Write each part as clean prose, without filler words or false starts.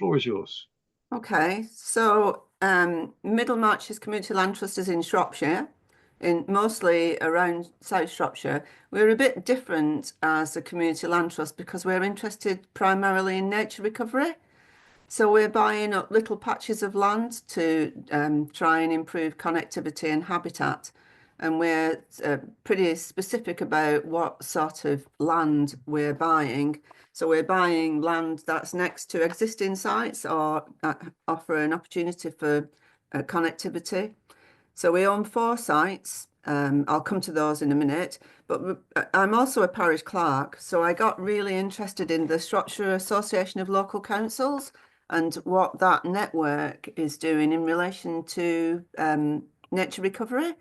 Floor is yours. Okay, so Middle Marches Community Land Trust is in Shropshire, in mostly around South Shropshire. We're a bit different as a community land trust because we're interested primarily in nature recovery. So we're buying up little patches of land to try and improve connectivity and habitat. And we're pretty specific about what sort of land we're buying. So we're buying land that's next to existing sites or offer an opportunity for connectivity. So we own 4 sites. I'll come to those in a minute, but I'm also a parish clerk. So I got really interested in the Shropshire Association of Local Councils and what that network is doing in relation to nature recovery.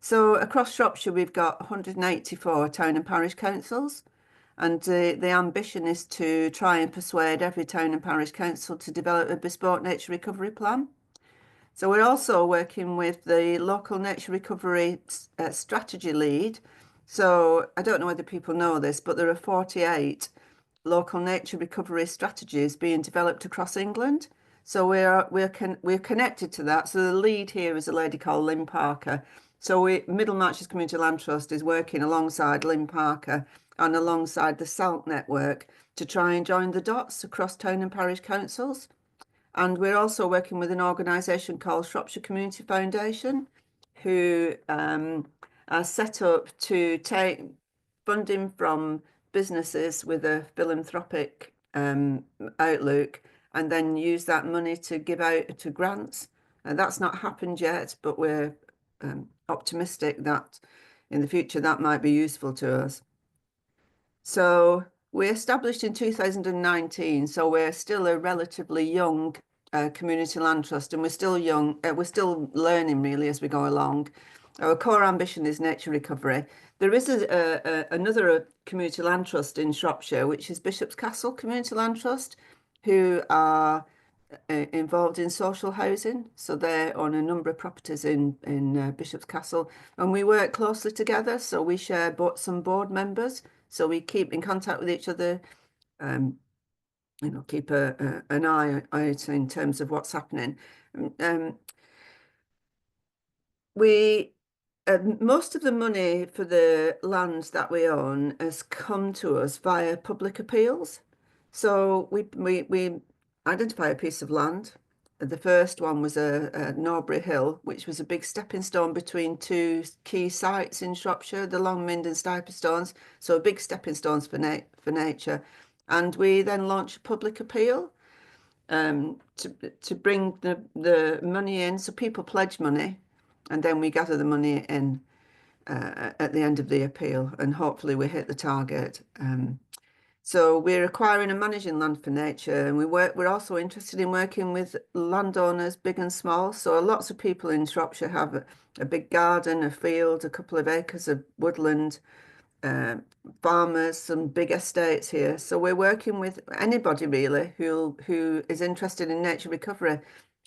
So across Shropshire, we've got 184 town and parish councils. And the ambition is to try and persuade every town and parish council to develop a bespoke nature recovery plan. So we're also working with the local nature recovery strategy lead. So I don't know whether people know this, but there are 48 local nature recovery strategies being developed across England. So we're connected to that. So the lead here is a lady called Lynn Parker. So Middle Marches Community Land Trust is working alongside Lynn Parker and alongside the SALT network to try and join the dots across town and parish councils. And we're also working with an organisation called Shropshire Community Foundation, who are set up to take funding from businesses with a philanthropic outlook and then use that money to give out to grants. And that's not happened yet, but we're optimistic that in the future that might be useful to us. So we established in 2019, so we're still a relatively young community land trust, and we're still young. We're still learning really as we go along. Our core ambition is nature recovery. There is another community land trust in Shropshire, which is Bishop's Castle Community Land Trust, who are involved in social housing. So they own a number of properties in Bishop's Castle, and we work closely together. So we share some board members. So we keep in contact with each other, keep an eye out in terms of what's happening. We Most of the money for the land that we own has come to us via public appeals. So we identify a piece of land. The first one was a Norbury Hill, which was a big stepping stone between two key sites in Shropshire, the Longmynd and Stiper Stones. So big stepping stones for nature. And we then launched a public appeal to bring the money in. So people pledge money, and then we gather the money in at the end of the appeal, and hopefully we hit the target. So we're acquiring and managing land for nature, and we're also interested in working with landowners, big and small. So lots of people in Shropshire have a big garden, a field, a couple of acres of woodland, farmers, some big estates here. So we're working with anybody really who is interested in nature recovery.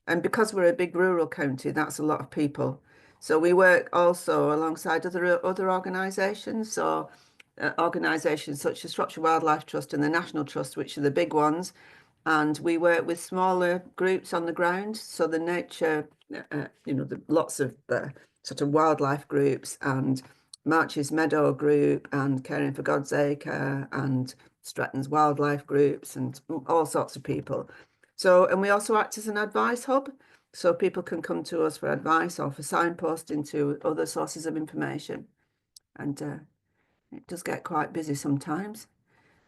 And because we're a big rural county, that's a lot of people. So we work also alongside other organisations. So organisations such as Shropshire Wildlife Trust and the National Trust, which are the big ones. And we work with smaller groups on the ground. So the nature, lots of sort of wildlife groups and Marches Meadow Group and Caring for God's Acre and Stratton's Wildlife Groups and all sorts of people. So, and we also act as an advice hub. So people can come to us for advice or for signposting to other sources of information. And it does get quite busy sometimes.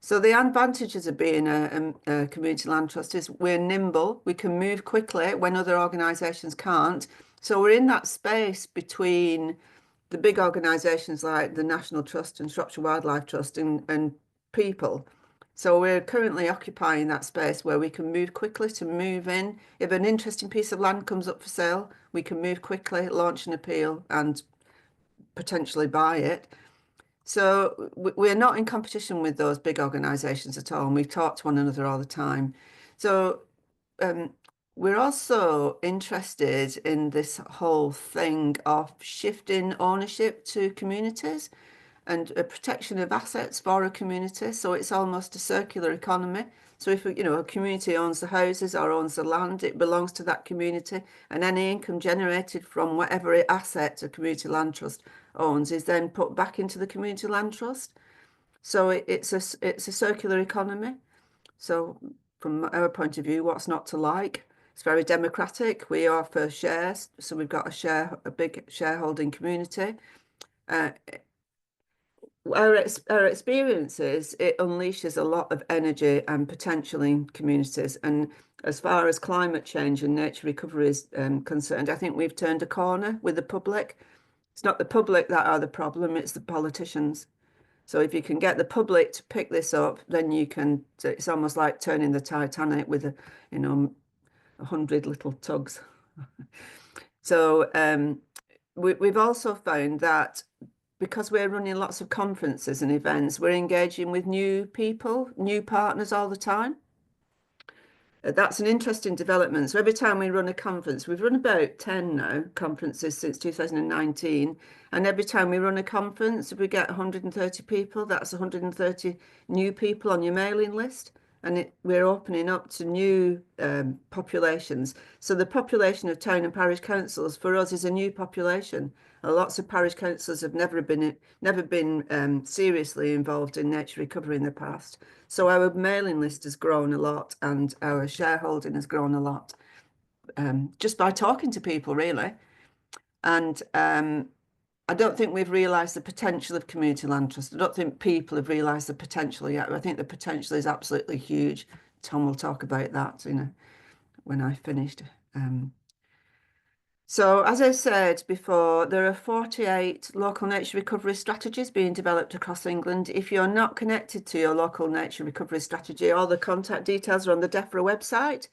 So the advantages of being a community land trust is we're nimble. We can move quickly when other organisations can't. So we're in that space between the big organisations like the National Trust and Shropshire Wildlife Trust and people. So we're currently occupying that space where we can move quickly to move in. If an interesting piece of land comes up for sale, we can move quickly, launch an appeal and potentially buy it. So we're not in competition with those big organisations at all, and we talk to one another all the time. So we're also interested in this whole thing of shifting ownership to communities. and a protection of assets for a community. So it's almost a circular economy. So if a community owns the houses or owns the land, it belongs to that community, and any income generated from whatever asset a community land trust owns is then put back into the community land trust. So it's a circular economy. So from our point of view, what's not to like? It's very democratic. We offer shares, so we've got a big shareholding community. Uh, our experiences, it unleashes a lot of energy and potential in communities. And as far as climate change and nature recovery is concerned, I think we've turned a corner with the public. It's not the public that are the problem, it's the politicians. So if you can get the public to pick this up, then it's almost like turning the Titanic with 100 little tugs. So we've also found that because we're running lots of conferences and events, we're engaging with new people, new partners all the time. That's an interesting development. So every time we run a conference, we've run about 10 now conferences since 2019. And every time we run a conference, if we get 130 people, that's 130 new people on your mailing list. And we're opening up to new populations. So the population of town and parish councils for us is a new population. Lots of parish councils have never been seriously involved in nature recovery in the past. So our mailing list has grown a lot, and our shareholding has grown a lot, just by talking to people, really. And I don't think we've realised the potential of community land trust. I don't think people have realised the potential yet. I think the potential is absolutely huge. Tom will talk about that, when I finished. So as I said before, there are 48 local nature recovery strategies being developed across England. If you're not connected to your local nature recovery strategy, all the contact details are on the DEFRA website.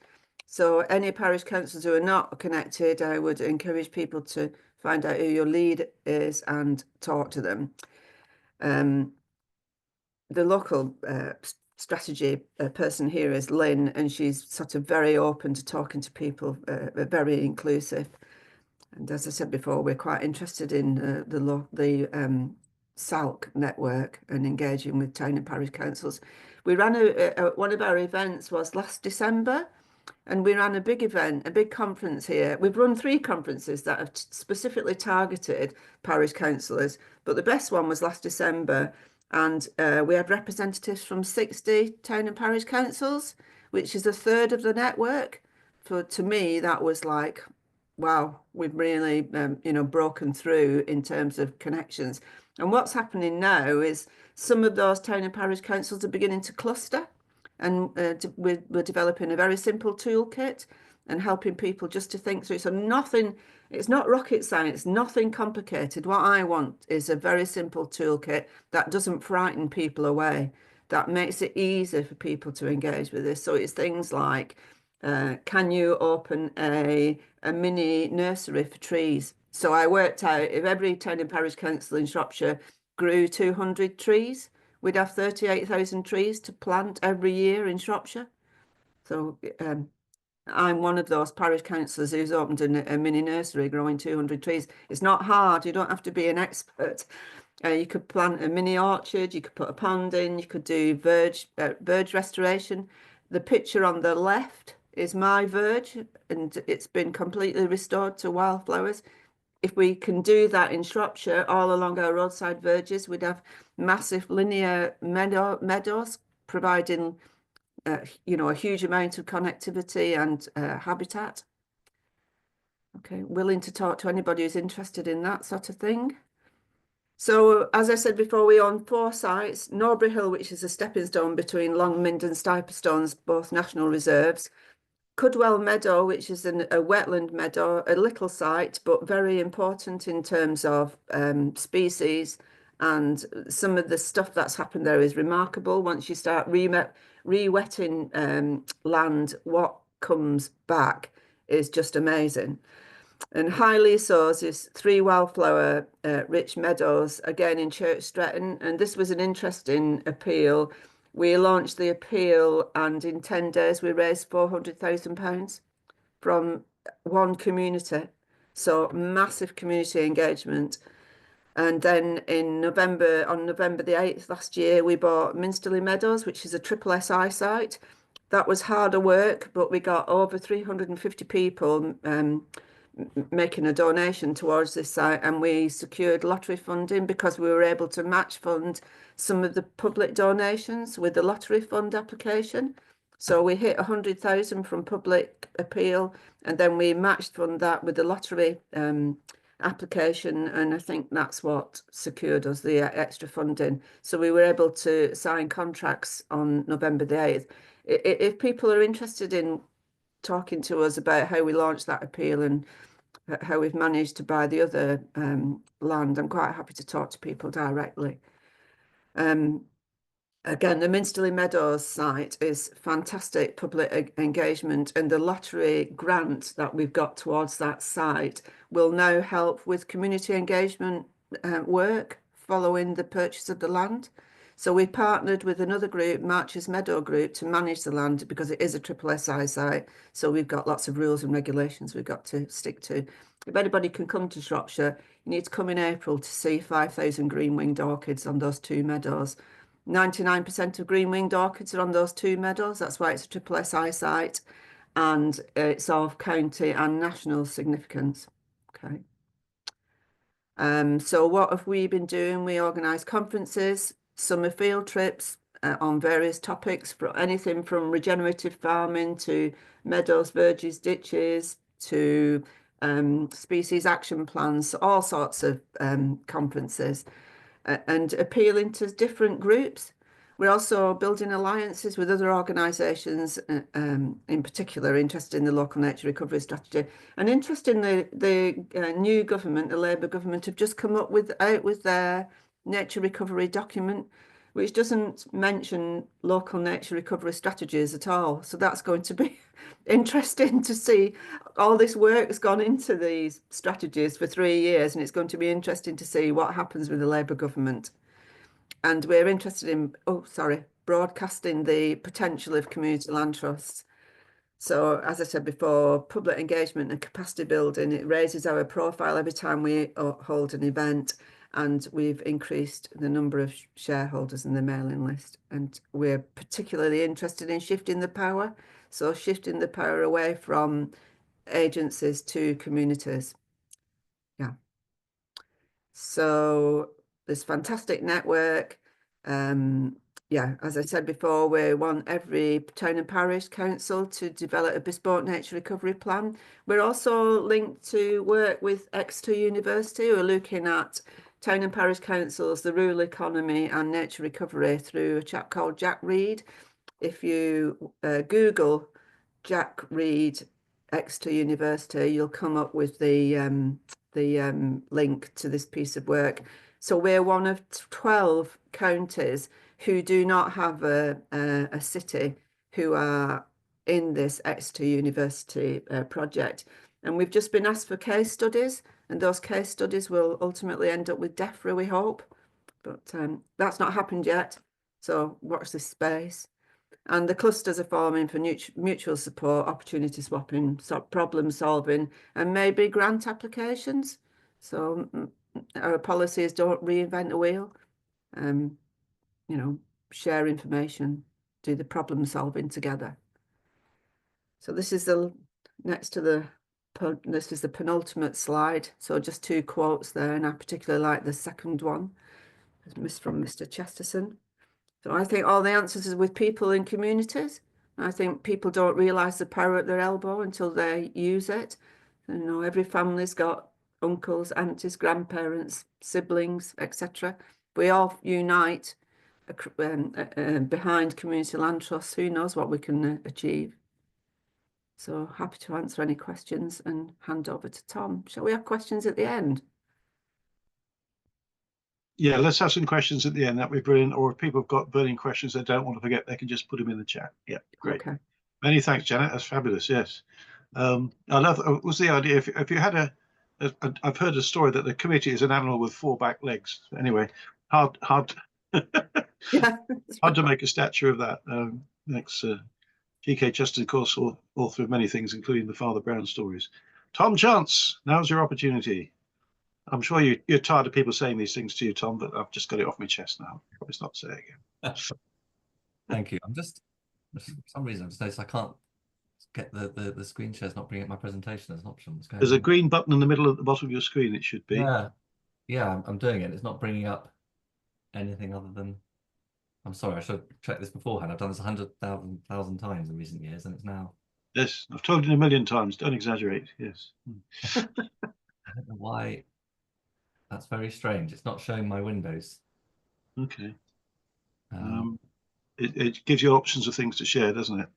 So any parish councils who are not connected, I would encourage people to find out who your lead is and talk to them. The local strategy person here is Lynn, and she's sort of very open to talking to people, very inclusive. And as I said before, we're quite interested in the SALC network and engaging with town and parish councils. We ran one of our events was last December, and we ran a big event, a big conference here. We've run 3 conferences that have specifically targeted parish councillors, but the best one was last December, and we had representatives from 60 town and parish councils, which is a third of the network. To me, that was like, wow, we've really, broken through in terms of connections. And what's happening now is some of those town and parish councils are beginning to cluster, and we're developing a very simple toolkit and helping people just to think through. So it's not rocket science, nothing complicated. What I want is a very simple toolkit that doesn't frighten people away, that makes it easier for people to engage with this. So it's things like, can you open a mini nursery for trees? So I worked out if every town and parish council in Shropshire grew 200 trees, we'd have 38,000 trees to plant every year in Shropshire. So I'm one of those parish councillors who's opened a mini nursery growing 200 trees. It's not hard. You don't have to be an expert. You could plant a mini orchard. You could put a pond in. You could do verge restoration. The picture on the left is my verge, and it's been completely restored to wildflowers. If we can do that in Shropshire, all along our roadside verges, we'd have massive linear meadows, providing, a huge amount of connectivity and habitat. Okay, willing to talk to anybody who's interested in that sort of thing. So, as I said before, we own 4 sites. Norbury Hill, which is a stepping stone between Longmynd and Stiperstones, both national reserves. Cudwell Meadow, which is a wetland meadow, a little site, but very important in terms of species. And some of the stuff that's happened there is remarkable. Once you start re-wetting land, what comes back is just amazing. And Highley Sows is 3 wildflower rich meadows, again in Church Stretton. And this was an interesting appeal. We launched the appeal, and in 10 days we raised £400,000 from one community. So massive community engagement. And then on November the 8th last year, we bought Minsterley Meadows, which is a triple SI site. That was harder work, but we got over 350 people making a donation towards this site, and we secured lottery funding because we were able to match fund some of the public donations with the lottery fund application. So we hit 100,000 from public appeal, and then we matched fund that with the lottery application, and I think that's what secured us the extra funding. So we were able to sign contracts on November the 8th. If people are interested in talking to us about how we launched that appeal and how we've managed to buy the other land, I'm quite happy to talk to people directly. Again, the Minsterley Meadows site is fantastic public engagement, and the lottery grant that we've got towards that site will now help with community engagement work following the purchase of the land. So we partnered with another group, Marches Meadow Group, to manage the land because it is a triple SI site. So we've got lots of rules and regulations we've got to stick to. If anybody can come to Shropshire, you need to come in April to see 5,000 green-winged orchids on those 2 meadows. 99% of green-winged orchids are on those 2 meadows. That's why it's a triple SI site, and it's of county and national significance. Okay. So what have we been doing? We organise conferences, summer field trips on various topics, for anything from regenerative farming to meadows, verges, ditches, to species action plans, all sorts of conferences, and appealing to different groups. We're also building alliances with other organisations, in particular interested in the local nature recovery strategy. And interestingly, the new government, the Labour government, have just come up with their nature recovery document, which doesn't mention local nature recovery strategies at all. So that's going to be interesting to see. All this work has gone into these strategies for 3 years, and it's going to be interesting to see what happens with the Labour government. And we're interested in, broadcasting the potential of community land trusts. So as I said before, public engagement and capacity building, it raises our profile every time we hold an event, and we've increased the number of shareholders in the mailing list. And we're particularly interested in shifting the power. So shifting the power away from agencies to communities. Yeah. So this fantastic network. Yeah, as I said before, we want every town and parish council to develop a bespoke nature recovery plan. We're also linked to work with Exeter University, who are looking at town and parish councils, the rural economy and nature recovery through a chap called Jack Reed. If you Google Jack Reed, Exeter University, you'll come up with the link to this piece of work. So we're one of 12 counties who do not have a city who are in this Exeter University project. And we've just been asked for case studies, and those case studies will ultimately end up with DEFRA, we hope. But that's not happened yet. So watch this space. And the clusters are forming for mutual support, opportunity swapping, problem solving, and maybe grant applications. So our policies don't reinvent the wheel. You know, share information, do the problem solving together. So this is the this is the penultimate slide. So just 2 quotes there, and I particularly like the second one. It's from Mr. Chesterton. So I think all the answers are with people in communities. I think people don't realise the power at their elbow until they use it. You know, every family's got uncles, aunties, grandparents, siblings, etc. We all unite behind community land trusts. Who knows what we can achieve? So happy to answer any questions and hand over to Tom. Shall we have questions at the end? Yeah, let's have some questions at the end. That'd be brilliant. Or if people have got burning questions they don't want to forget, they can just put them in the chat. Yeah, great. Okay. Many thanks, Janet. That's fabulous. Yes. I love. Was the idea if you had I've heard a story that the committee is an animal with 4 back legs. Anyway, hard Yeah, hard to make a statue of that. Thanks, G.K. Chesterton, of course, author of many things, including the Father Brown stories. Tom Chance, now's your opportunity. I'm sure you're tired of people saying these things to you, Tom, but I've just got it off my chest now. Promise not to say it again. Thank you. For some reason, I just noticed I can't get the screen share. It's not bringing up my presentation as an option. What's going There's on? a green button in the middle at the bottom of your screen. It should be. Yeah, I'm doing it. It's not bringing up anything other than. I'm sorry, I should have checked this beforehand. I've done this 100,000 times in recent years, and it's now. Yes, I've told you a million times. Don't exaggerate. Yes. I don't know why. That's very strange. It's not showing my windows. Okay. It gives you options of things to share, doesn't it?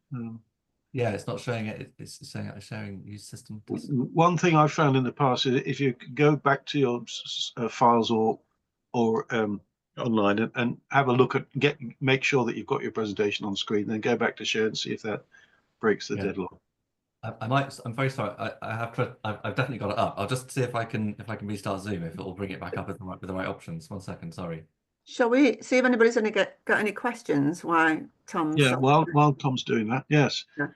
Yeah, it's not showing it. It's saying sharing use system. One thing I've found in the past is if you go back to your files or online and have a look at make sure that you've got your presentation on screen, then go back to share and see if that breaks the deadlock. I might. I'm very sorry. I've definitely got it up. I'll just see if I can restart Zoom, if it will bring it back up with the right options. 1 second. Sorry. Shall we see if anybody's got any questions? Why Tom's? Yeah, while Tom's doing that, yes. Yeah.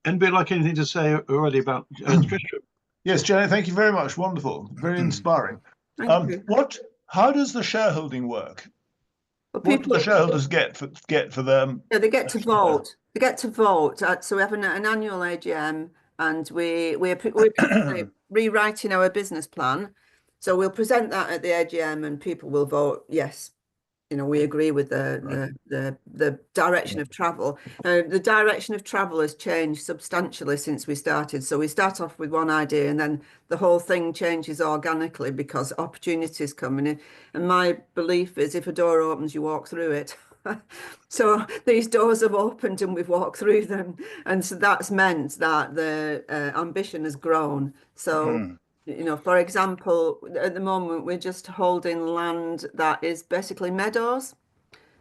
Anybody like anything to say already about Tristram? Yes, Janet, thank you very much. Wonderful, very inspiring. How does the shareholding work? Well, what do the shareholders get for them? Yeah, they get to vote. They get to vote. So we have an annual AGM, and we're rewriting our business plan. So we'll present that at the AGM, and people will vote yes. We agree with the direction of travel. The direction of travel has changed substantially since we started. So we start off with one idea, and then the whole thing changes organically because opportunities come in. And my belief is if a door opens, you walk through it. So these doors have opened and we've walked through them. And so that's meant that the ambition has grown. So for example, at the moment, we're just holding land that is basically meadows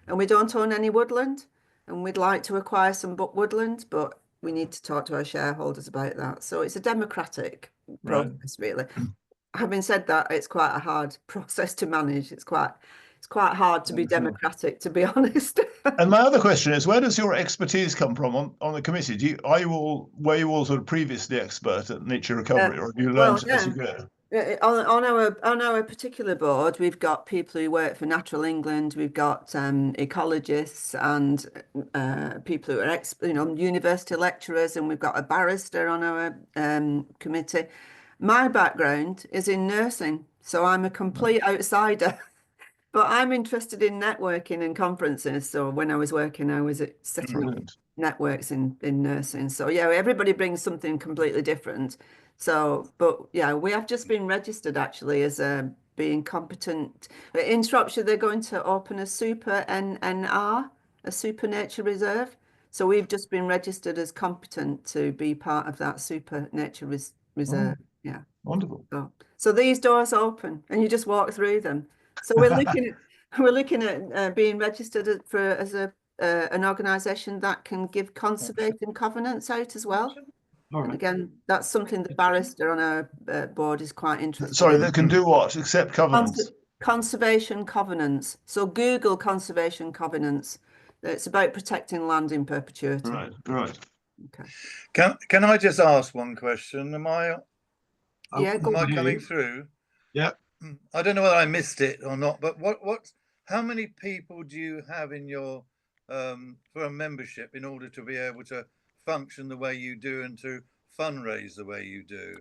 and we don't own any woodland. And we'd like to acquire some woodland, but we need to talk to our shareholders about that. So it's a democratic process, really. Having said that, it's quite a hard process to manage. It's quite hard to be democratic, to be honest. And my other question is, where does your expertise come from on the committee? Were you all sort of previously expert at nature recovery, or have you learned as you go? On our particular board, we've got people who work for Natural England. We've got ecologists and people who are university lecturers, and we've got a barrister on our committee. My background is in nursing, so I'm a complete outsider. But I'm interested in networking and conferences. So when I was working, I was setting up networks in nursing. So yeah, everybody brings something completely different. So, but yeah, we have just been registered actually as being competent. In Shropshire, they're going to open a super NNR, a super nature reserve. So we've just been registered as competent to be part of that super nature reserve. Yeah. Wonderful. So these doors open and you just walk through them. So we're looking at being registered as an organisation that can give conservation covenants out as well. And again, that's something the barrister on our board is quite interested in. Sorry, that can do what? Accept covenants? Conservation covenants. So Google conservation covenants. It's about protecting land in perpetuity. Right. Okay. Can I just ask one question? Am I coming through? Yeah. I don't know whether I missed it or not, but how many people do you have in your for a membership in order to be able to function the way you do and to fundraise the way you do?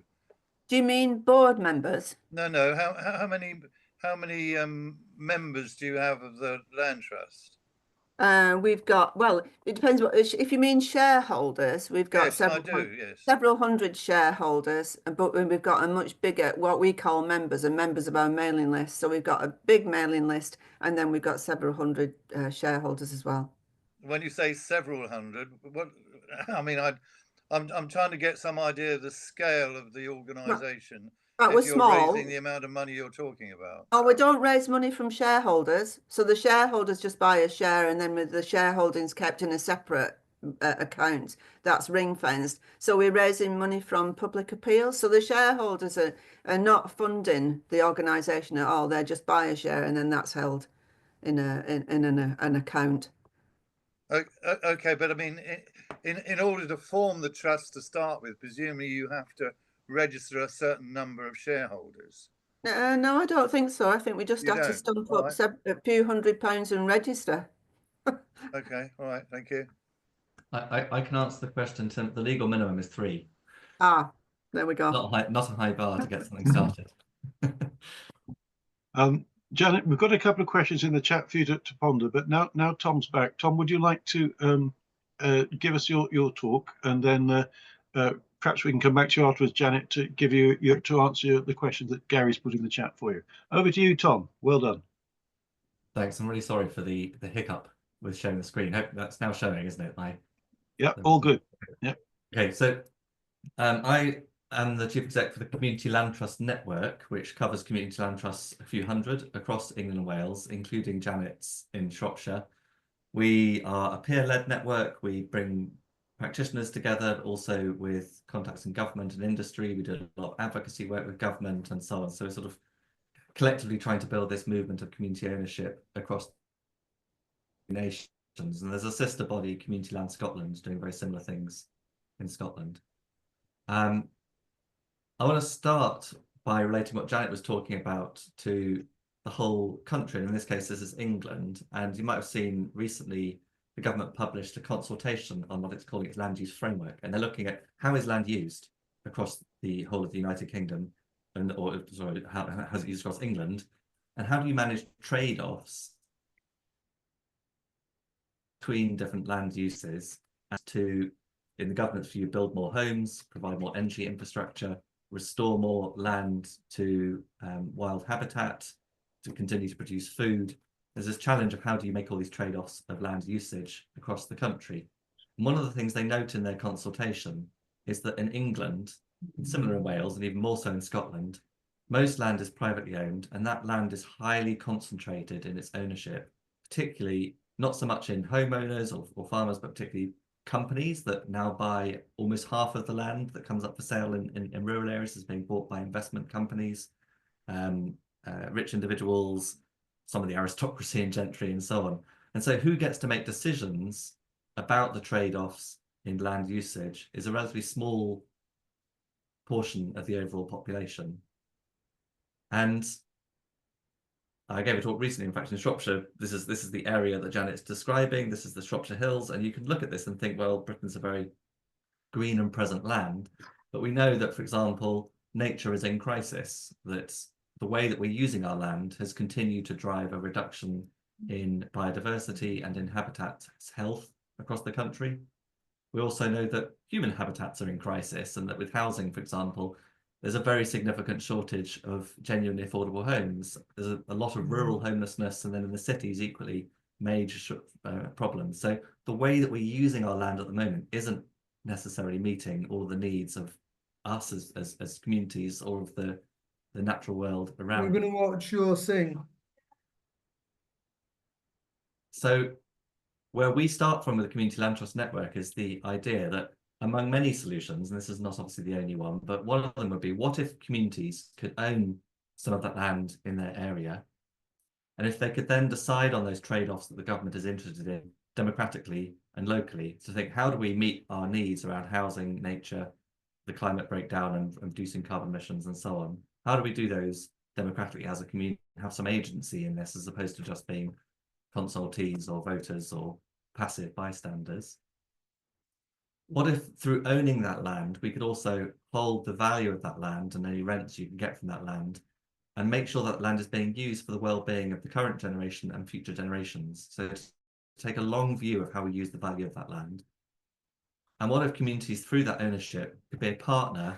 Do you mean board members? No. How many members do you have of the land trust? We've got, well, it depends if you mean shareholders, we've got several hundred shareholders, but we've got a much bigger, what we call members and members of our mailing list. So we've got a big mailing list and then we've got several hundred shareholders as well. When you say several hundred, what, I mean, I'm trying to get some idea of the scale of the organisation. If you're small, raising the amount of money you're talking about. Oh, we don't raise money from shareholders. So the shareholders just buy a share and then with the shareholdings kept in a separate account that's ring fenced. So we're raising money from public appeals. So the shareholders are not funding the organisation at all. They just buy a share and then that's held in an account. Okay, but I mean, in order to form the trust to start with, presumably you have to register a certain number of shareholders. No, I don't think so. I think we just You have to don't? stump All up right. a few £100 and register. Okay, all right, thank you. I can answer the question. The legal minimum is 3. Ah, there we go. Not a high bar to get something started. Janet, we've got a couple of questions in the chat for you to ponder, but now Tom's back. Tom, would you like to give us your talk, and then perhaps we can come back to you afterwards, Janet, to give you to answer the questions that Gary's put in the chat for you. Over to you, Tom. Well done. Thanks. I'm really sorry for the hiccup with showing the screen. Hope that's now showing, isn't it? Yeah, all good. Yeah. Okay, so I am the Chief Exec for the Community Land Trust Network, which covers community land trusts, a few hundred across England and Wales, including Janet's in Shropshire. We are a peer-led network. We bring practitioners together, also with contacts in government and industry. We do a lot of advocacy work with government and so on. So we're sort of collectively trying to build this movement of community ownership across nations. And there's a sister body, Community Land Scotland, doing very similar things in Scotland. I want to start by relating what Janet was talking about to the whole country. And in this case, this is England. And you might have seen recently the government published a consultation on what it's calling its land use framework. And they're looking at how is land used across the whole of the United Kingdom, or sorry, how is it used across England, and how do you manage trade-offs between different land uses as to, in the government's view, build more homes, provide more energy infrastructure, restore more land to wild habitat, to continue to produce food. There's this challenge of how do you make all these trade-offs of land usage across the country. And one of the things they note in their consultation is that in England, similar in Wales and even more so in Scotland, most land is privately owned, and that land is highly concentrated in its ownership, particularly not so much in homeowners or farmers, but particularly companies that now buy almost half of the land that comes up for sale in rural areas is being bought by investment companies, rich individuals, some of the aristocracy and gentry and so on. And so who gets to make decisions about the trade-offs in land usage is a relatively small portion of the overall population. And I gave a talk recently, in fact, in Shropshire. This is the area that Janet's describing. This is the Shropshire Hills, and you can look at this and think, well, Britain's a very green and present land. But we know that, for example, nature is in crisis, that the way that we're using our land has continued to drive a reduction in biodiversity and in habitat health across the country. We also know that human habitats are in crisis, and that with housing, for example, there's a very significant shortage of genuinely affordable homes. There's a lot of rural homelessness, and then in the cities, equally major problems. So the way that we're using our land at the moment isn't necessarily meeting all the needs of us as communities or of the natural world around. We're going to watch your thing. So where we start from with the Community Land Trust Network is the idea that among many solutions, and this is not obviously the only one, but one of them would be, what if communities could own some of that land in their area? And if they could then decide on those trade-offs that the government is interested in democratically and locally, to think, how do we meet our needs around housing, nature, the climate breakdown and reducing carbon emissions and so on? How do we do those democratically as a community, have some agency in this, as opposed to just being consultees or voters or passive bystanders? What if through owning that land, we could also hold the value of that land and any rents you can get from that land, and make sure that land is being used for the well-being of the current generation and future generations? So to take a long view of how we use the value of that land. And what if communities through that ownership could be a partner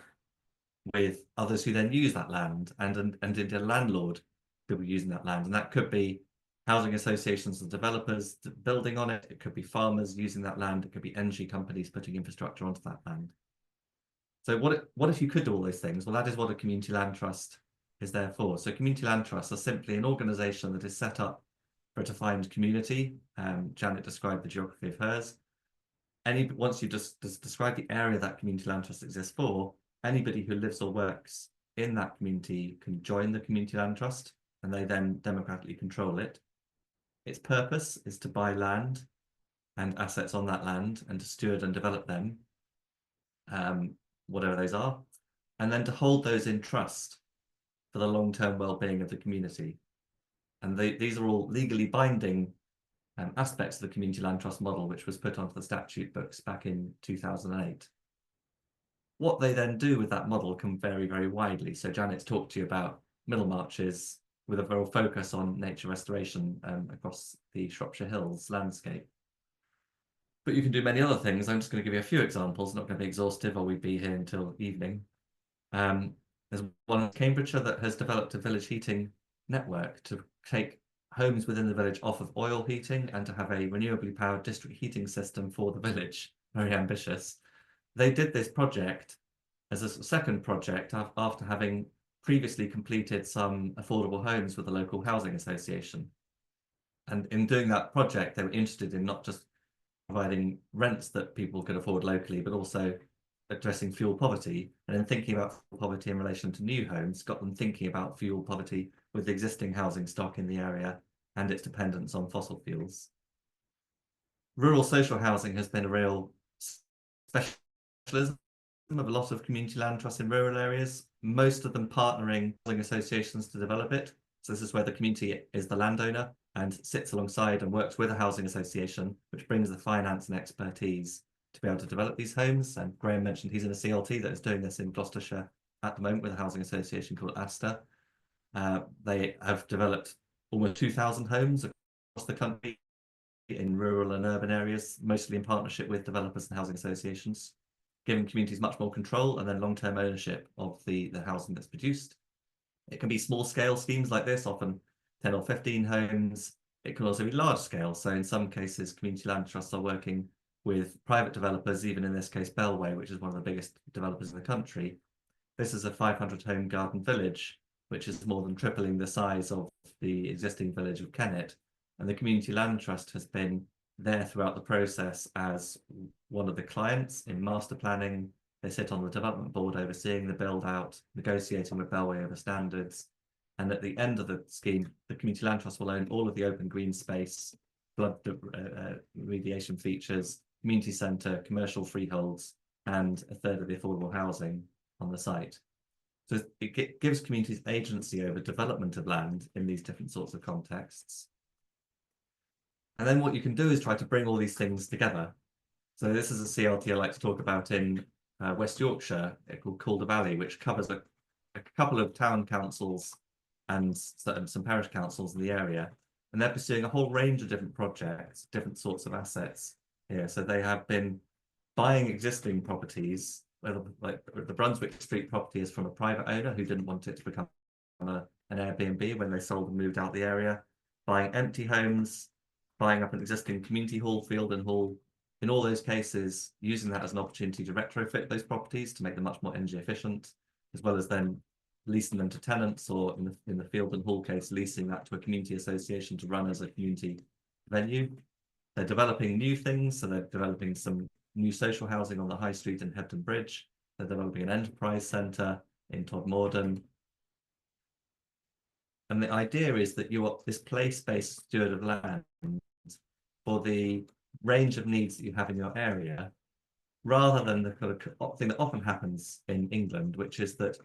with others who then use that land, and indeed a landlord could be using that land? And that could be housing associations and developers building on it. It could be farmers using that land. It could be energy companies putting infrastructure onto that land. So what if you could do all those things? Well, that is what a community land trust is there for. So community land trusts are simply an organization that is set up for a defined community. Janet described the geography of hers. Once you've just described the area that community land trust exists for, anybody who lives or works in that community can join the community land trust, and they then democratically control it. Its purpose is to buy land and assets on that land and to steward and develop them, whatever those are, and then to hold those in trust for the long-term well-being of the community. And these are all legally binding aspects of the community land trust model, which was put onto the statute books back in 2008. What they then do with that model can vary very widely. So Janet's talked to you about Middle Marches with a real focus on nature restoration across the Shropshire Hills landscape. But you can do many other things. I'm just going to give you a few examples, not going to be exhaustive or we'd be here until evening. There's one in Cambridgeshire that has developed a village heating network to take homes within the village off of oil heating and to have a renewably powered district heating system for the village. Very ambitious. They did this project as a second project after having previously completed some affordable homes with the local housing association. And in doing that project, they were interested in not just providing rents that people could afford locally, but also addressing fuel poverty. And in thinking about fuel poverty in relation to new homes, got them thinking about fuel poverty with the existing housing stock in the area and its dependence on fossil fuels. Rural social housing has been a real specialism of a lot of community land trusts in rural areas, most of them partnering housing associations to develop it. So this is where the community is the landowner and sits alongside and works with a housing association, which brings the finance and expertise to be able to develop these homes. And Graham mentioned he's in a CLT that is doing this in Gloucestershire at the moment with a housing association called Asta. They have developed almost 2,000 homes across the country in rural and urban areas, mostly in partnership with developers and housing associations, giving communities much more control and then long-term ownership of the housing that's produced. It can be small-scale schemes like this, often 10 or 15 homes. It can also be large-scale. So in some cases, community land trusts are working with private developers, even in this case, Bellway, which is one of the biggest developers in the country. This is a 500-home garden village, which is more than tripling the size of the existing village of Kennet. And the Community Land Trust has been there throughout the process as one of the clients in master planning. They sit on the development board overseeing the build out, negotiating with Bellway over standards. And at the end of the scheme, the Community Land Trust will own all of the open green space, flood remediation features, community centre, commercial freeholds, and a third of the affordable housing on the site. So it gives communities agency over development of land in these different sorts of contexts. And then what you can do is try to bring all these things together. So this is a CLT I like to talk about in West Yorkshire, called Calder Valley, which covers a couple of town councils and some parish councils in the area. And they're pursuing a whole range of different projects, different sorts of assets here. So they have been buying existing properties, like the Brunswick Street property is from a private owner who didn't want it to become an Airbnb when they sold and moved out the area, buying empty homes, buying up an existing community hall, field and hall. In all those cases, using that as an opportunity to retrofit those properties to make them much more energy efficient, as well as then leasing them to tenants, or in the field and hall case, leasing that to a community association to run as a community venue. They're developing new things, so they're developing some new social housing on the High Street in Hebden Bridge. They're developing an enterprise centre in Todmorden. And the idea is that you are this place-based steward of land for the range of needs that you have in your area, rather than the kind of thing that often happens in England, which is that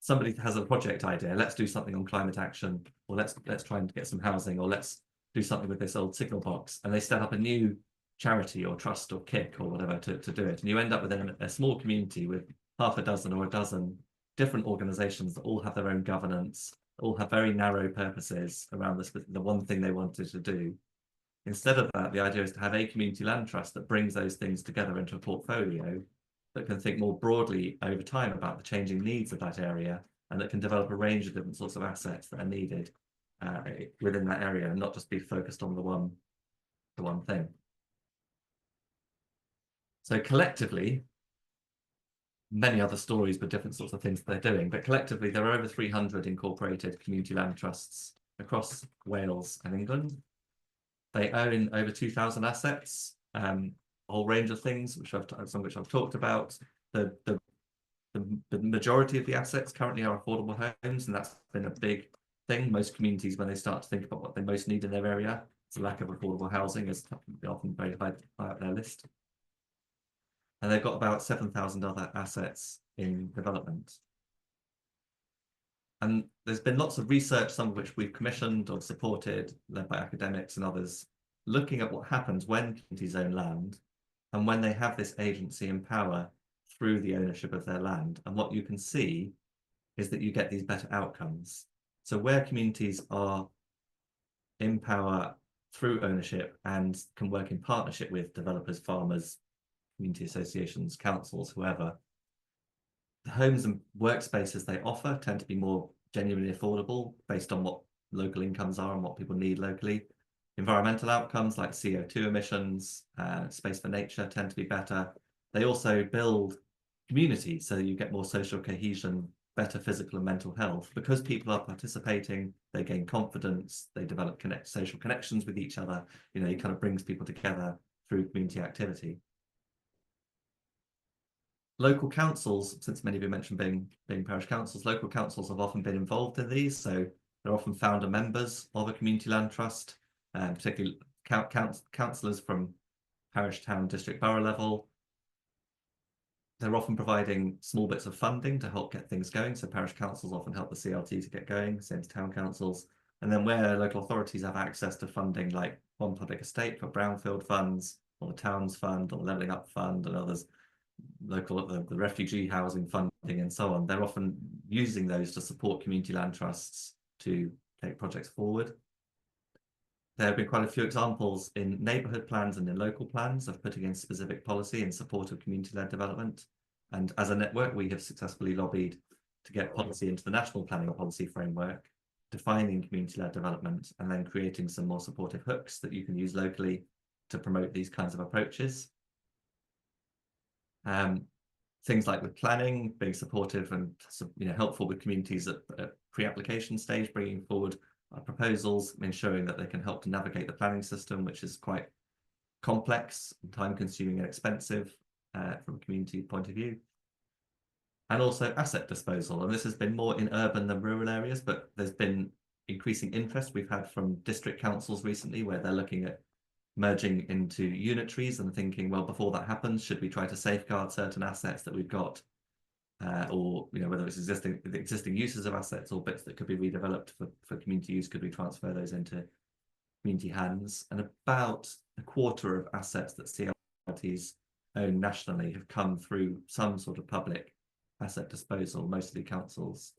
somebody has a project idea, let's do something on climate action, or let's try and get some housing, or let's do something with this old signal box, and they set up a new charity or trust or kick or whatever to do it. And you end up with a small community with half a dozen or a dozen different organizations that all have their own governance, all have very narrow purposes around the one thing they wanted to do. Instead of that, the idea is to have a community land trust that brings those things together into a portfolio that can think more broadly over time about the changing needs of that area, and that can develop a range of different sorts of assets that are needed within that area, and not just be focused on the one thing. So collectively, many other stories with different sorts of things that they're doing, but collectively there are over 300 incorporated community land trusts across Wales and England. They own over 2,000 assets, a whole range of things, some which I've talked about. The majority of the assets currently are affordable homes, and that's been a big thing. Most communities, when they start to think about what they most need in their area, it's a lack of affordable housing is often very high up their list. And they've got about 7,000 other assets in development. And there's been lots of research, some of which we've commissioned or supported, led by academics and others, looking at what happens when communities own land and when they have this agency and power through the ownership of their land. And what you can see is that you get these better outcomes. So where communities are in power through ownership and can work in partnership with developers, farmers, community associations, councils, whoever, the homes and workspaces they offer tend to be more genuinely affordable based on what local incomes are and what people need locally. Environmental outcomes like CO2 emissions, space for nature tend to be better. They also build community, so you get more social cohesion, better physical and mental health. Because people are participating, they gain confidence, they develop social connections with each other. You know, it kind of brings people together through community activity. Local councils, since many of you mentioned being parish councils, local councils have often been involved in these, so they're often founder members of a community land trust, particularly councillors from parish, town, district, borough level. They're often providing small bits of funding to help get things going, so parish councils often help the CLT to get going, same as town councils. And then where local authorities have access to funding like One Public Estate for brownfield funds, or the Towns Fund, or the Levelling Up Fund, and others, the refugee housing funding and so on, they're often using those to support community land trusts to take projects forward. There have been quite a few examples in neighbourhood plans and in local plans of putting in specific policy in support of community-led development. And as a network, we have successfully lobbied to get policy into the National Planning Policy Framework, defining community-led development, and then creating some more supportive hooks that you can use locally to promote these kinds of approaches. Things like with planning, being supportive and helpful with communities at pre-application stage, bringing forward proposals, ensuring that they can help to navigate the planning system, which is quite complex, time-consuming and expensive from a community point of view. And also asset disposal, and this has been more in urban than rural areas, but there's been increasing interest we've had from district councils recently, where they're looking at merging into unitaries and thinking, well, before that happens, should we try to safeguard certain assets that we've got, or whether it's existing uses of assets or bits that could be redeveloped for community use, could we transfer those into community hands? And about a quarter of assets that CLTs own nationally have come through some sort of public asset disposal, mostly councils.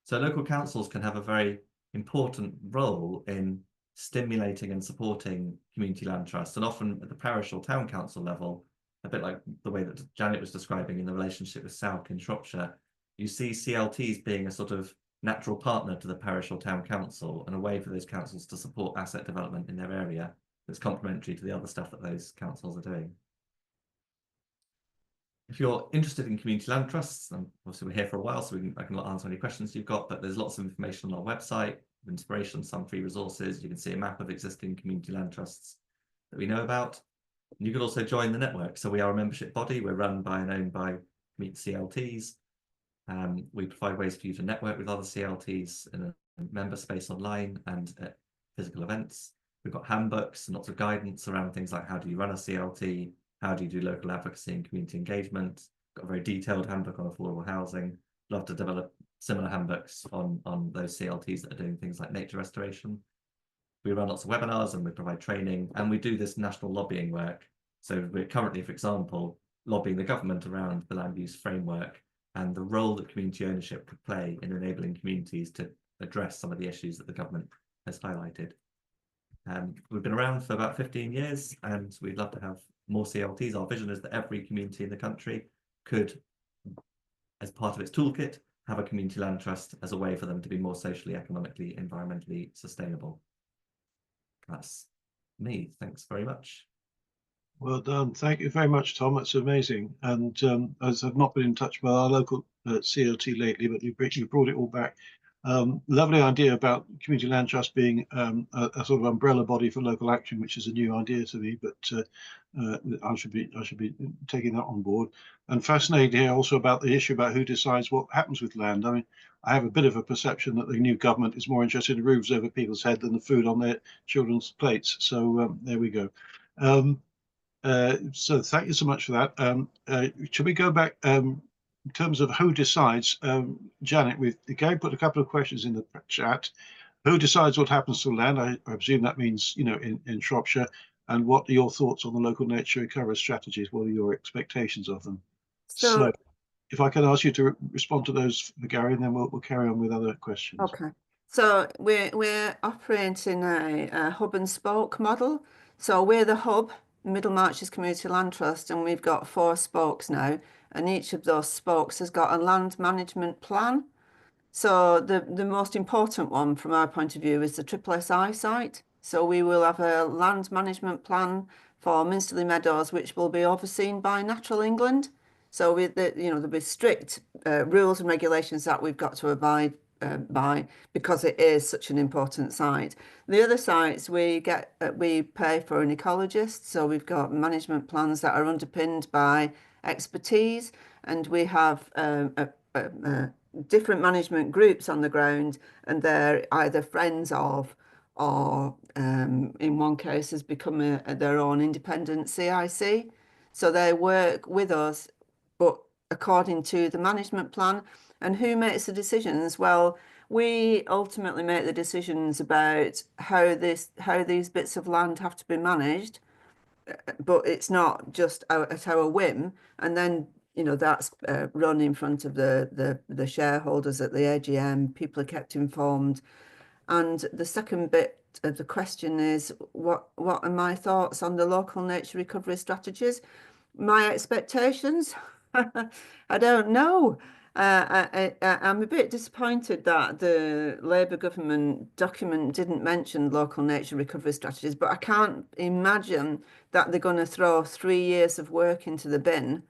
So local councils can have a very important role in stimulating and supporting community land trusts, and often at the parish or town council level, a bit like the way that Janet was describing in the relationship with South in Shropshire, you see CLTs being a sort of natural partner to the parish or town council, and a way for those councils to support asset development in their area that's complementary to the other stuff that those councils are doing. If you're interested in community land trusts, and obviously we're here for a while, so I can answer any questions you've got, but there's lots of information on our website, inspiration, some free resources. You can see a map of existing community land trusts that we know about. And you can also join the network. So we are a membership body. We're run by and owned by CLTs. We provide ways for you to network with other CLTs in a member space online and at physical events. We've got handbooks and lots of guidance around things like how do you run a CLT, how do you do local advocacy and community engagement. Got a very detailed handbook on affordable housing. Love to develop similar handbooks on those CLTs that are doing things like nature restoration. We run lots of webinars and we provide training, and we do this national lobbying work. So we're currently, for example, lobbying the government around the land use framework and the role that community ownership could play in enabling communities to address some of the issues that the government has highlighted. We've been around for about 15 years and we'd love to have more CLTs. Our vision is that every community in the country could, as part of its toolkit, have a community land trust as a way for them to be more socially, economically, environmentally sustainable. That's me. Thanks very much. Well done. Thank you very much, Tom. That's amazing. And as I've not been in touch with our local CLT lately, but you brought it all back. Lovely idea about community land trust being a sort of umbrella body for local action, which is a new idea to me, but I should be taking that on board. And fascinating to hear also about the issue about who decides what happens with land. I mean, I have a bit of a perception that the new government is more interested in roofs over people's head than the food on their children's plates. So there we go. So thank you so much for that. Should we go back? in terms of who decides, Janet, we've again put a couple of questions in the chat. Who decides what happens to land? I presume that means, you know, in Shropshire. And what are your thoughts on the local nature recovery strategies? What are your expectations of them? So if I can ask you to respond to those, Gary, and then we'll carry on with other questions. Okay. So we're operating a hub and spoke model. So we're the hub, Middle Marches Community Land Trust, and we've got 4 spokes now, and each of those spokes has got a land management plan. So the most important one from our point of view is the SSI site. So we will have a land management plan for Minsterley Meadows, which will be overseen by Natural England. So there'll be strict rules and regulations that we've got to abide by, because it is such an important site. The other sites we pay for an ecologist, so we've got management plans that are underpinned by expertise, and we have different management groups on the ground, and they're either friends of, or in one case has become their own independent CIC. So they work with us, but according to the management plan. And who makes the decisions? Well, we ultimately make the decisions about how these bits of land have to be managed, but it's not just at our whim. And then, you know, that's run in front of the shareholders at the AGM. People are kept informed. And the second bit of the question is, what are my thoughts on the local nature recovery strategies? My expectations? I don't know. I'm a bit disappointed that the Labour government document didn't mention local nature recovery strategies, but I can't imagine that they're going to throw 3 years of work into the bin,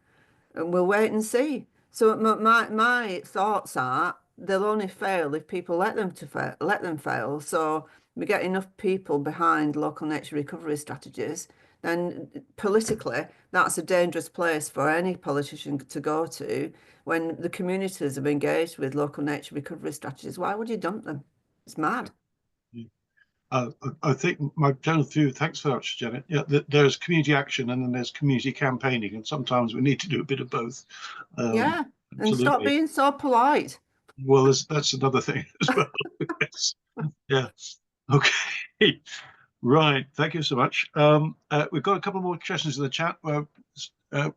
and we'll wait and see. So my thoughts are they'll only fail if people let them fail. So we get enough people behind local nature recovery strategies, then politically that's a dangerous place for any politician to go to. When the communities have engaged with local nature recovery strategies, why would you dump them? It's mad. I think my general view, thanks for that, Janet. Yeah, there's community action and then there's community campaigning, and sometimes we need to do a bit of both. Yeah, absolutely. And stop being so polite. Well, that's another thing as well. Yes. Yeah. Okay. Right. Thank you so much. We've got a couple more questions in the chat.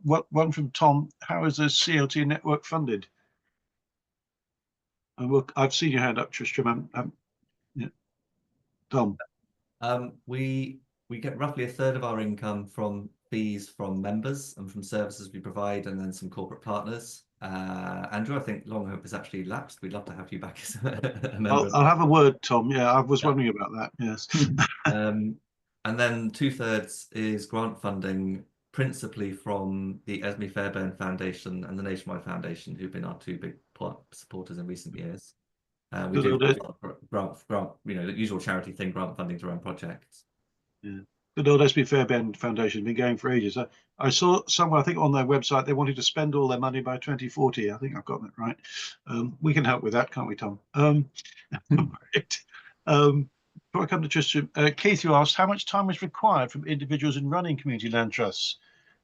One from Tom. How is the CLT network funded? I've seen your hand up, Tristram. Yeah. Tom. We get roughly a third of our income from fees from members and from services we provide, and then some corporate partners. Andrew, I think Longhope has actually lapsed. We'd love to have you back as a member. I'll have a word, Tom. Yeah, I was wondering about that. Yes. And then 2/3 is grant funding, principally from the Esme Fairbairn Foundation and the Nationwide Foundation, who've been our 2 big supporters in recent years. We do grant, you know, the usual charity thing, grant funding to run projects. Yeah. Good old Esme Fairbairn Foundation been going for ages. I saw somewhere, I think on their website, they wanted to spend all their money by 2040. I think I've got that right. We can help with that, can't we, Tom? Right. Before I come to Tristram, Keith, you asked how much time is required from individuals in running community land trusts.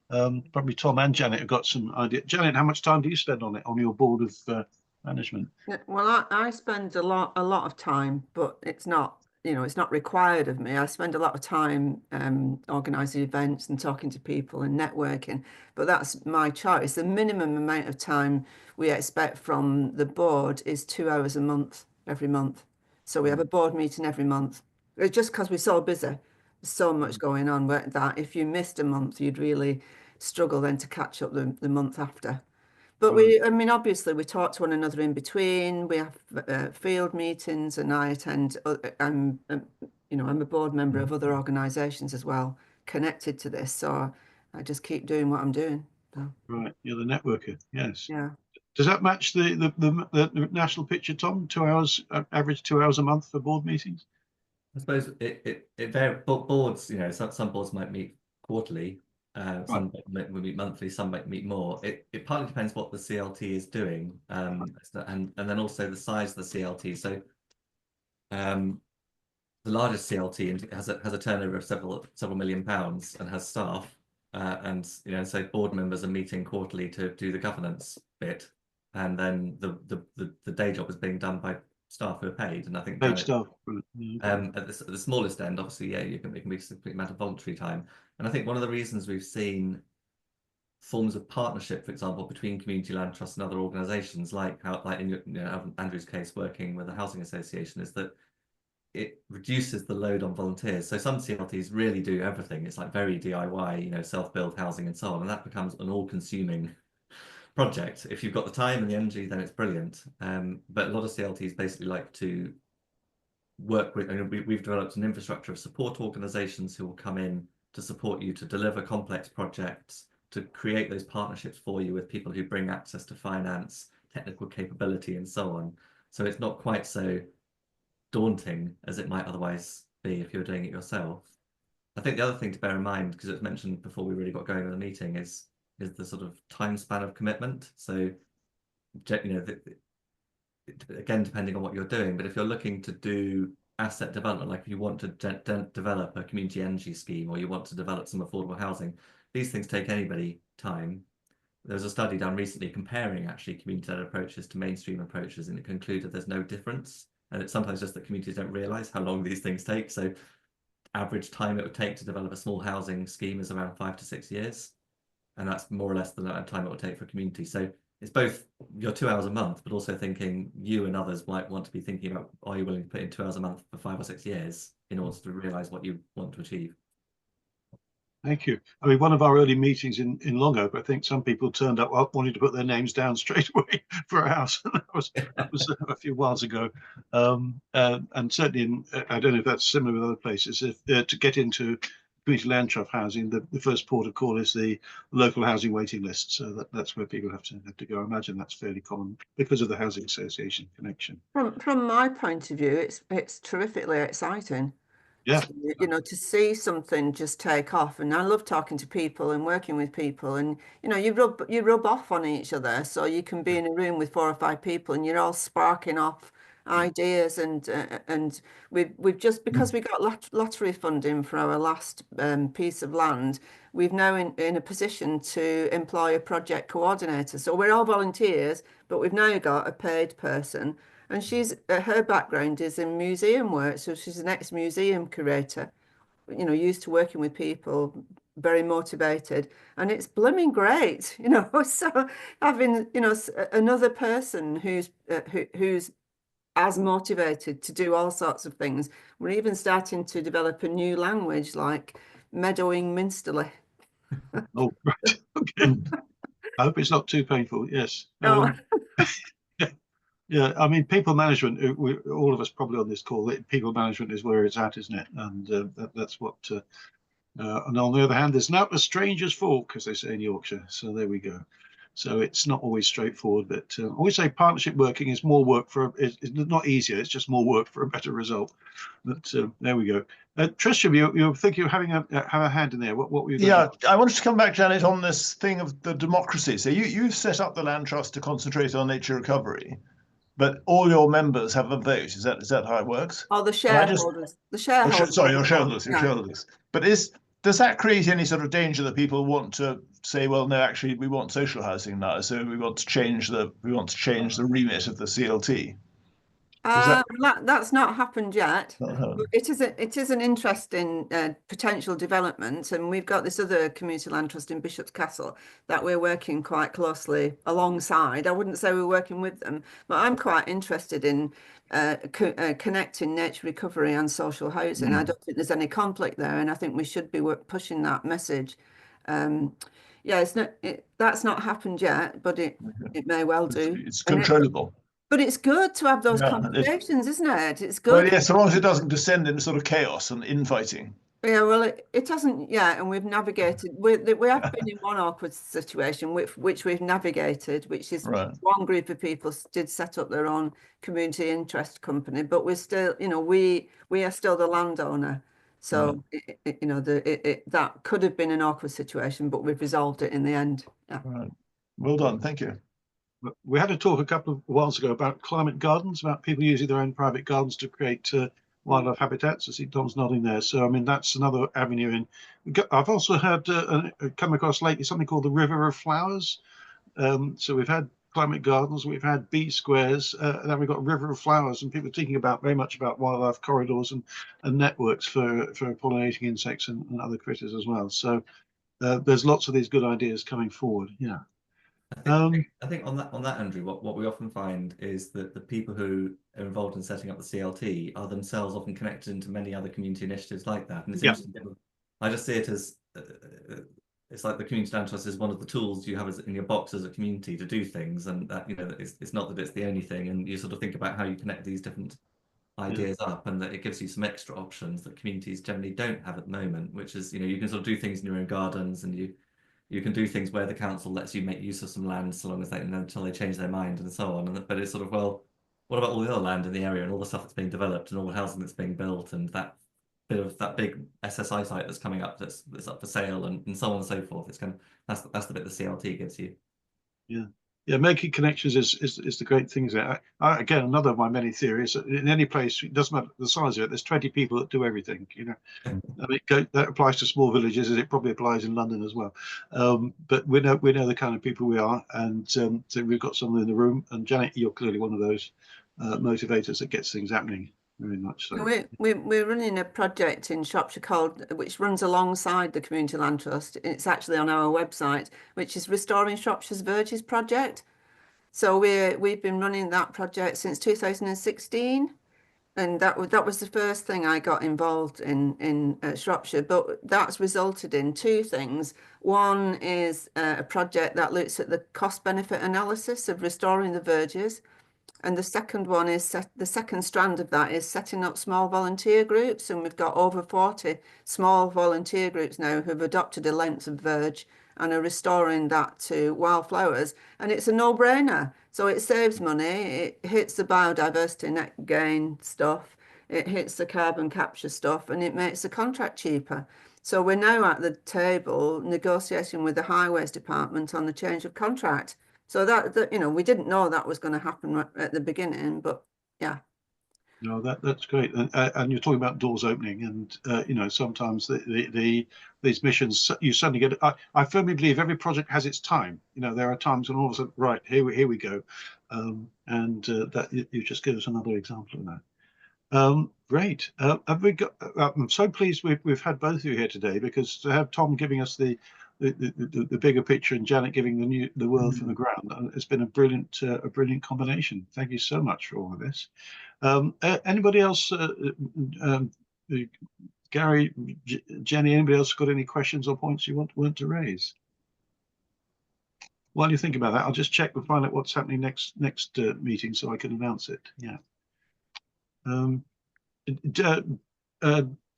Probably Tom and Janet have got some idea. Janet, how much time do you spend on it on your board of management? Well, I spend a lot of time, but it's not, you know, it's not required of me. I spend a lot of time organising events and talking to people and networking, but that's my choice. The minimum amount of time we expect from the board is 2 hours a month, every month. So we have a board meeting every month. It's just because we're so busy. There's so much going on that if you missed a month, you'd really struggle then to catch up the month after. But I mean, obviously we talk to one another in between. We have field meetings, and I attend. I'm a board member of other organisations as well, connected to this. So I just keep doing what I'm doing. So. Right, you're the networker. Yes. Yeah. Does that match the national picture, Tom? 2 hours, average 2 hours a month for board meetings? I suppose it varies. Boards, you know, some boards might meet quarterly. Some might meet monthly, some might meet more. It partly depends what the CLT is doing, and then also the size of the CLT. So the largest CLT has a turnover of several £million and has staff, and you know, so board members are meeting quarterly to do the governance bit. and then the day job is being done by staff who are paid. And I think Paid staff. at the smallest end, obviously, yeah, it can be a complete amount of voluntary time. And I think one of the reasons we've seen forms of partnership, for example, between community land trusts and other organisations, like in Andrew's case, working with a housing association, is that it reduces the load on volunteers. So some CLTs really do everything. It's like very DIY, self-build housing and so on, and that becomes an all-consuming project. If you've got the time and the energy, then it's brilliant. But a lot of CLTs basically like to work with, we've developed an infrastructure of support organisations who will come in to support you to deliver complex projects, to create those partnerships for you with people who bring access to finance, technical capability, and so on. So it's not quite so daunting as it might otherwise be if you're doing it yourself. I think the other thing to bear in mind, because it was mentioned before we really got going with the meeting, is the sort of time span of commitment. So, again, depending on what you're doing, but if you're looking to do asset development, like if you want to develop a community energy scheme, or you want to develop some affordable housing, these things take anybody time. There was a study done recently comparing actually community-led approaches to mainstream approaches, and it concluded there's no difference. And it's sometimes just that communities don't realise how long these things take. So average time it would take to develop a small housing scheme is around 5 to 6 years. And that's more or less the amount of time it will take for a community. So it's both your 2 hours a month, but also thinking you and others might want to be thinking about, are you willing to put in 2 hours a month for 5 or 6 years in order to realise what you want to achieve? Thank you. I mean, one of our early meetings in Longope, I think some people turned up wanting to put their names down straight away for a house. that was a few whiles ago. And certainly, I don't know if that's similar with other places, if to get into community land trust housing, the first port of call is the local housing waiting list. So that's where people have to go. I imagine that's fairly common because of the housing association connection. From my point of view, it's terrifically exciting. Yeah. To see something just take off. And I love talking to people and working with people, and you rub off on each other, so you can be in a room with 4 or 5 people and you're all sparking off ideas, and we've just, because we got lottery funding for our last piece of land, we've now in a position to employ a project coordinator. So we're all volunteers, but we've now got a paid person. And her background is in museum work, so she's an ex-museum curator, used to working with people, very motivated, and it's blooming great, So having another person who's as motivated to do all sorts of things. We're even starting to develop a new language like Meadowing Minsterly. Oh, right. Okay. I hope it's not too painful. Yes. No. Yeah, I mean, people management, all of us probably on this call, people management is where it's at, isn't it? And that's what, and on the other hand, there's not a stranger's fault, as they say in Yorkshire. So there we go. So it's not always straightforward, but I always say partnership working is more work it's not easier, it's just more work for a better result. But there we go. Tristram, you think you're having have a hand in there. What were you going Yeah, I wanted to come back, Janet, on this thing of the democracy. So you've set up the Land Trust to concentrate on nature recovery, but all your members have a vote. Is that how it works? Oh, the shareholders. The shareholders. Sorry, your shareholders. Your shareholders. But does that create any sort of danger that people want to say, well, no, actually, we want social housing now, so we want to change the remit of the CLT? That's not happened yet. It is an interesting potential development, and we've got this other community land trust in Bishop's Castle that we're working quite closely alongside. I wouldn't say we're working with them, but I'm quite interested in connecting nature recovery and social housing. I don't think there's any conflict there, and I think we should be pushing that message. Yeah, that's not happened yet, but it may well do. It's controllable. But it's good to have those conversations, isn't it? It's good. Well, yes, so long as it doesn't descend into sort of chaos and infighting. Yeah, well, it hasn't yet, and we've navigated. We have been in one awkward situation, which we've navigated, which is one group of people did set up their own community interest company, but we're still, we are still the landowner. So, that could have been an awkward situation, but we've resolved it in the end. Yeah. Right. Well done. Thank you. We had a talk a couple of whiles ago about climate gardens, about people using their own private gardens to create wildlife habitats. I see Tom's nodding there. So, I mean, that's another avenue in. I've also heard come across lately something called the River of Flowers. So we've had climate gardens, we've had bee squares, and then we've got River of Flowers, and people thinking about very much about wildlife corridors and networks for pollinating insects and other critters as well. So there's lots of these good ideas coming forward. Yeah. I think on that, Andrew, what we often find is that the people who are involved in setting up the CLT are themselves often connected into many other community initiatives like that. And it's interesting. I just see it as it's like the community land trust is one of the tools you have in your box as a community to do things, and that it's not that it's the only thing. And you sort of think about how you connect these different ideas up, and that it gives you some extra options that communities generally don't have at the moment. Which is, you can sort of do things in your own gardens, and you can do things where the council lets you make use of some land so long as until they change their mind and so on. But it's sort of, well, what about all the other land in the area and all the stuff that's being developed and all the housing that's being built and that bit of that big SSI site that's coming up that's up for sale and so on and so forth. It's that's the bit the CLT gives you. Yeah, making connections is the great thing. Again, another of my many theories. In any place, it doesn't matter the size of it. There's 20 people that do everything. I mean, that applies to small villages, as it probably applies in London as well. But we know the kind of people we are, and so we've got someone in the room. And Janet, you're clearly one of those motivators that gets things happening. Very much so. We're running a project in Shropshire which runs alongside the Community Land Trust. It's actually on our website, which is Restoring Shropshire's Verges project. So we've been running that project since 2016, and that was the first thing I got involved in Shropshire. But that's resulted in two things. One is a project that looks at the cost-benefit analysis of restoring the verges. And the second one is the second strand of that is setting up small volunteer groups. And we've got over 40 small volunteer groups now who've adopted a length of verge and are restoring that to wildflowers. And it's a no-brainer. So it saves money. It hits the biodiversity net gain stuff. It hits the carbon capture stuff, and it makes the contract cheaper. So we're now at the table negotiating with the Highways Department on the change of contract. So that we didn't know that was going to happen at the beginning, but yeah. No, that's great, and you're talking about doors opening, and sometimes these missions you suddenly get. I firmly believe every project has its time. There are times when all of a sudden, right, here we go, and that you just give us another example of that. Great. Have we got? I'm so pleased we've had both of you here today, because to have Tom giving us the bigger picture and Janet giving the world from the ground, it's been a brilliant combination. Thank you so much for all of this. Anybody else? Gary, Jenny, anybody else got any questions or points you want to raise? While you think about that, I'll just check and find out what's happening next meeting so I can announce it. Yeah.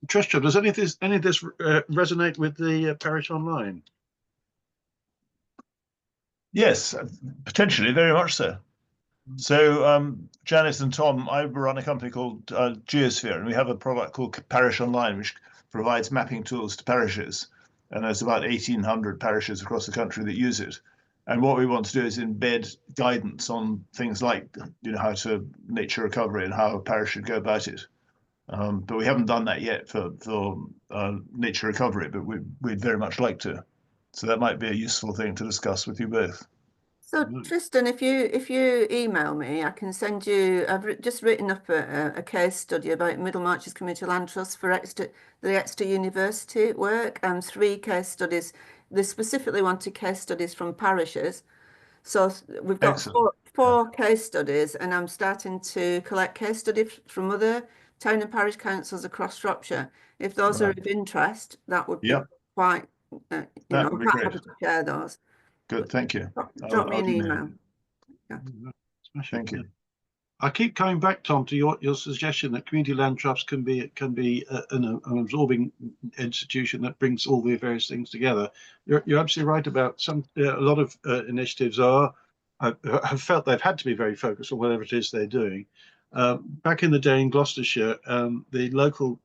Tresham, does any of this resonate with the parish online? Yes, potentially, very much so. So Janice and Tom, I run a company called Geosphere, and we have a product called Parish Online, which provides mapping tools to parishes. And there's about 1,800 parishes across the country that use it. And what we want to do is embed guidance on things like, how to nature recovery and how a parish should go about it. But we haven't done that yet for nature recovery, but we'd very much like to. So that might be a useful thing to discuss with you both. So Tristan, if you email me, I can send you. I've just written up a case study about Middle Marches Community Land Trust for the Exeter University work, and 3 case studies. They specifically wanted case studies from parishes. So we've got four case studies, and I'm starting to collect case studies from other town and parish councils across Shropshire. If those are of interest, that would be quite, that would be great. Happy to share those. Good, thank you. Drop me an email. Yeah. Thank you. I keep coming back, Tom, to your suggestion that community land trusts can be an absorbing institution that brings all the various things together. You're absolutely right about a lot of initiatives have felt they've had to be very focused on whatever it is they're doing. Back in the day in Gloucestershire, the local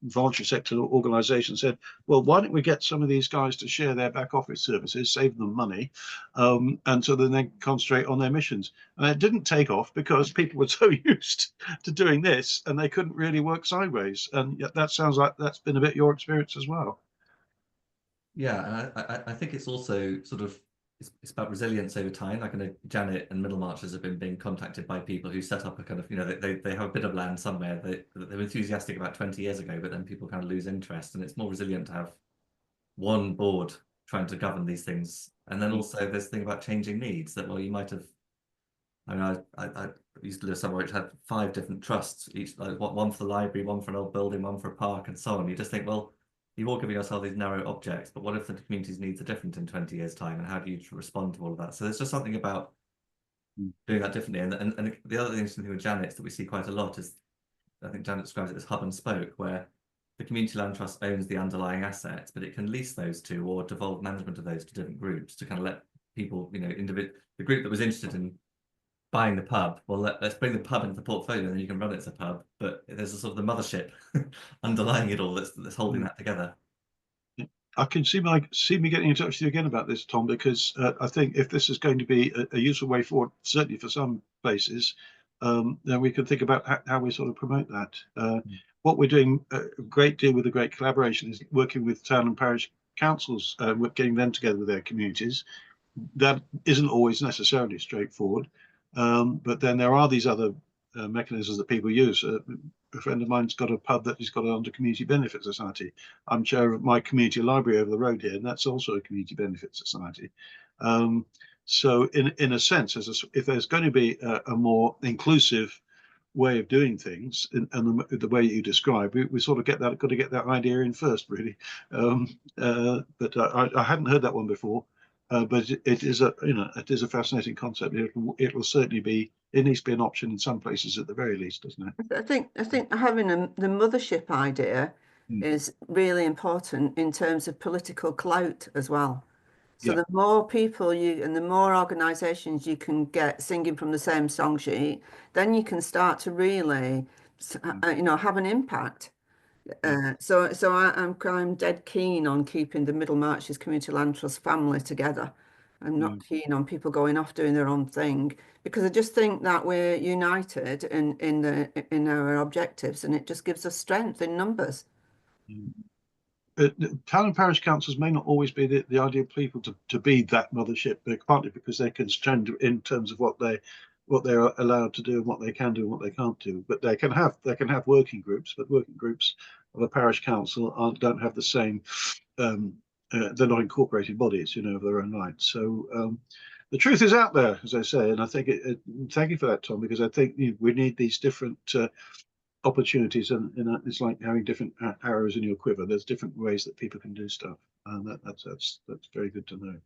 voluntary sector organisation said, well, why don't we get some of these guys to share their back office services, save them money, and so then they concentrate on their missions. And it didn't take off because people were so used to doing this and they couldn't really work sideways. And that sounds like that's been a bit your experience as well. Yeah, and I think it's also it's about resilience over time. Like I know Janet and Middlemarchers have been being contacted by people who set up a kind of, you know, they have a bit of land somewhere that they were enthusiastic about 20 years ago, but then people kind of lose interest, and it's more resilient to have one board trying to govern these things. And then also this thing about changing needs that, well, you might have, I mean, I used to live somewhere which had 5 different trusts, each like one for the library, one for an old building, one for a park, and so on. You just think, well, you're all giving yourself these narrow objects, but what if the community's needs are different in 20 years' time, and how do you respond to all of that? So there's just something about doing that differently. And the other interesting thing with Janet's that we see quite a lot is, I think Janet describes it as hub and spoke, where the community land trust owns the underlying assets, but it can lease those to or devolve management of those to different groups to kind of let people, you know, the group that was interested in buying the pub, well, let's bring the pub into the portfolio, and then you can run it as a pub. But there's a sort of the mothership underlying it all that's holding that together. I can see me getting in touch with you again about this, Tom, because I think if this is going to be a useful way forward, certainly for some places, then we can think about how we sort of promote that. What we're doing a great deal with a great collaboration is working with town and parish councils, getting them together with their communities. That isn't always necessarily straightforward, but then there are these other mechanisms that people use. A friend of mine's got a pub that he's got under community benefit society. I'm chair of my community library over the road here, and that's also a community benefit society. So in a sense, if there's going to be a more inclusive way of doing things, and the way you describe, we sort of got to get that idea in first, really. But I hadn't heard that one before. But it is a fascinating concept. It will certainly it needs to be an option in some places at the very least, doesn't it? I think having the mothership idea is really important in terms of political clout as well. So the more people and the more organisations you can get singing from the same song sheet, then you can start to really, have an impact. So I'm dead keen on keeping the Middlemarches Community Land Trust family together. I'm not keen on people going off doing their own thing, because I just think that we're united in our objectives, and it just gives us strength in numbers. Town and parish councils may not always be the ideal people to be that mothership, partly because they're constrained in terms of what they're allowed to do and what they can do and what they can't do. But they can have working groups, but working groups of a parish council don't have the same. They're not incorporated bodies, of their own right. So the truth is out there, as I say, and I think thank you for that, Tom, because I think we need these different opportunities, and it's like having different arrows in your quiver. There's different ways that people can do stuff, and that's very good to know.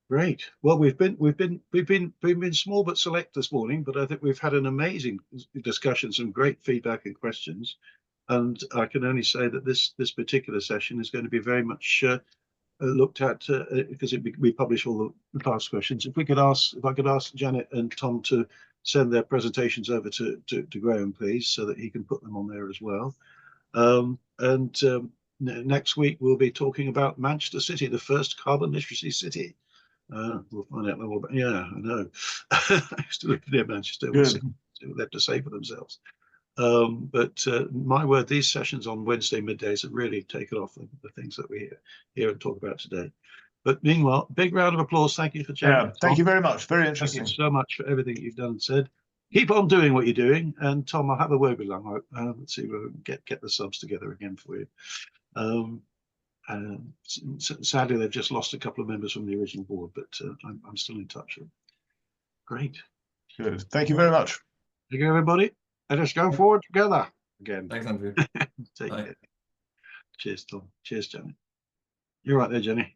Great. Well, we've been small but select this morning, but I think we've had an amazing discussion, some great feedback and questions, and I can only say that this particular session is going to be very much looked at because we publish all the past questions. If I could ask Janet and Tom to send their presentations over to Graham, please, so that he can put them on there as well. Next week we'll be talking about Manchester City, the first carbon literacy city. We'll find out more about. Yeah, I know. I used to live near Manchester. We'll see what they have to say for themselves. But my word, these sessions on Wednesday middays have really taken off the things that we hear and talk about today. But meanwhile, big round of applause. Thank you for chatting. Yeah, thank you very much. Very interesting. Thank you so much for everything you've done and said. Keep on doing what you're doing. And Tom, I'll have a word with Langhope. Let's see if we can get the subs together again for you. Sadly, they've just lost a couple of members from the original board, but I'm still in touch with them. Great. Good. Thank you very much. Thank you, everybody. Let us go forward together again. Thanks, Andrew. Take care. Cheers, Tom. Cheers, Jenny. You're right there, Jenny.